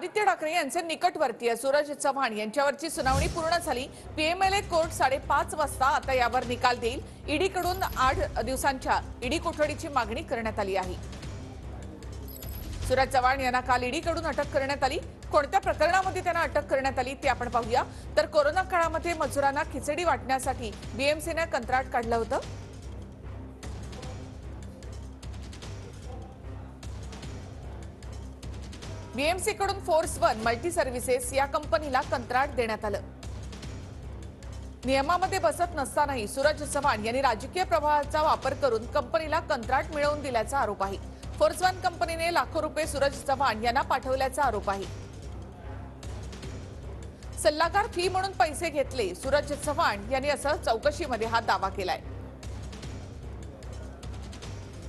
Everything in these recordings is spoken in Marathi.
आदित्य ठाकरे यांचे निकटवर्तीय सूरज चव्हाण यांच्यावरची सुनावणी पूर्ण झाली। पीएमएलए कोर्ट 5:30 वाजता आता यावर निकाल देईल। ईडीकडून 8 दिवसांच्या ईडी कोठडीची मागणी करण्यात आली आहे। सूरज चव्हाण यांना काल ईडीकडून अटक करण्यात आली। कोणत्या प्रकरणामध्ये त्यांना अटक करण्यात आली ते आपण पाहूया। तर कोरोना काळामध्ये मजुरांना खिचडी वाटण्यासाठी बीएमसीने कंत्राट काढलं होतं। बीएमसी कडून फोर्स वन मल्टी सर्व्हिसेस या कंपनीला कंत्राट देण्यात आलं। नियमामध्ये बसत नसतानाही सूरज चव्हाण यांनी राजकीय प्रभावाचा वापर करून कंपनीला कंत्राट मिळवून दिल्याचा आरोप आहे। फोर्स वन कंपनीने लाखो रुपये सूरज चव्हाण यांना पाठवल्याचा आरोप आहे। सल्लागार फी म्हणून पैसे घेतले सूरज चव्हाण यांनी असं चौकशीमध्ये हा दावा केलाय।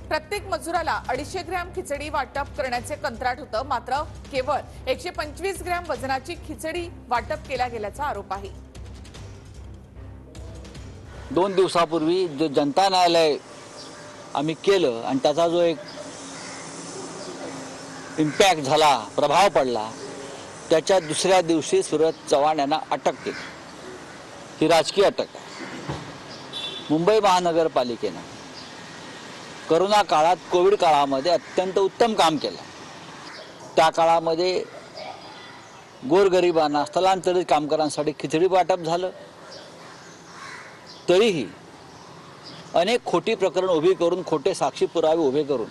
प्रत्येक मजुराला 250 ग्रॅम खिचडी वाटप करण्याचे कंत्राट होतं, मात्र केवळ 125 ग्रॅम वजनाची खिचडी वाटप केल्या गेल्याचा आरोप आहे। 2 दिवसापूर्वी जे जनता न्यायालय आम्ही केलं आणि त्याचा जो एक इम्पॅक्ट झाला, प्रभाव पडला, त्याच्या दुसऱ्या दिवशी सूरज चव्हाण यांना अटक केली। ही राजकीय अटक आहे। मुंबई महानगरपालिकेने कोरोना काळात, कोविड काळामध्ये अत्यंत उत्तम काम केलं। त्या काळामध्ये गोरगरिबांना, स्थलांतरित कामगारांसाठी खिचडी वाटप झालं। तरीही अनेक खोटी प्रकरण उभी करून, खोटे साक्षी पुरावे उभे करून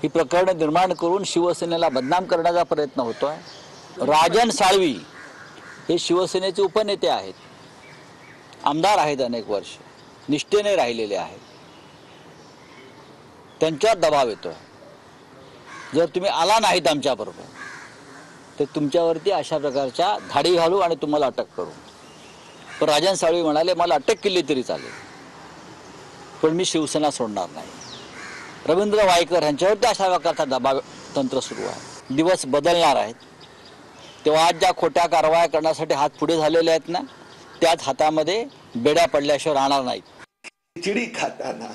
ही प्रकरण निर्माण करून शिवसेनेला बदनाम करण्याचा प्रयत्न होतोय। राजन साळवी हे शिवसेनेचे उपनेते आहेत, आमदार आहेत, अनेक वर्ष निष्ठेने राहिलेले आहेत। त्यांच्यावर दबाव येतोय, जर तुम्ही आला नाहीत आमच्याबरोबर तर तुमच्यावरती अशा प्रकारच्या धाडी घालू आणि तुम्हाला अटक करू। पण राजन साळवी म्हणाले, मला अटक केली तरी चालेल, पण मी शिवसेना सोडणार नाही। रवींद्र वायकर यांच्यावरती अशा प्रकारचा दबाव तंत्र सुरू आहे। दिवस बदलणार आहेत, तेव्हा आज ज्या खोट्या कारवाया करण्यासाठी हात पुढे झालेले आहेत ना, त्याच हातामध्ये बेड्या पडल्याशिवाय राहणार नाहीत। खिचडी खाताना,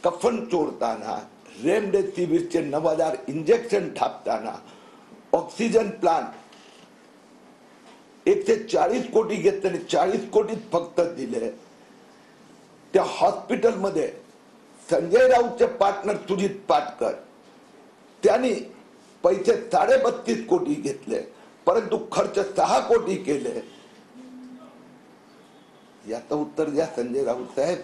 कफन चोरताना, रेमडेसिवीरचे 9000 इंजेक्शन ठापताना, ऑक्सिजन प्लांट 140 कोटी घेतले, 40 कोटी फक्त दिले। त्या हॉस्पिटलमध्ये संजय राऊतचे पार्टनर सुजित पाटकर त्यांनी पैसे 32.5 कोटी घेतले, परंतु खर्च 6 कोटी केले। याचं उत्तर द्या संजय राऊत साहेब।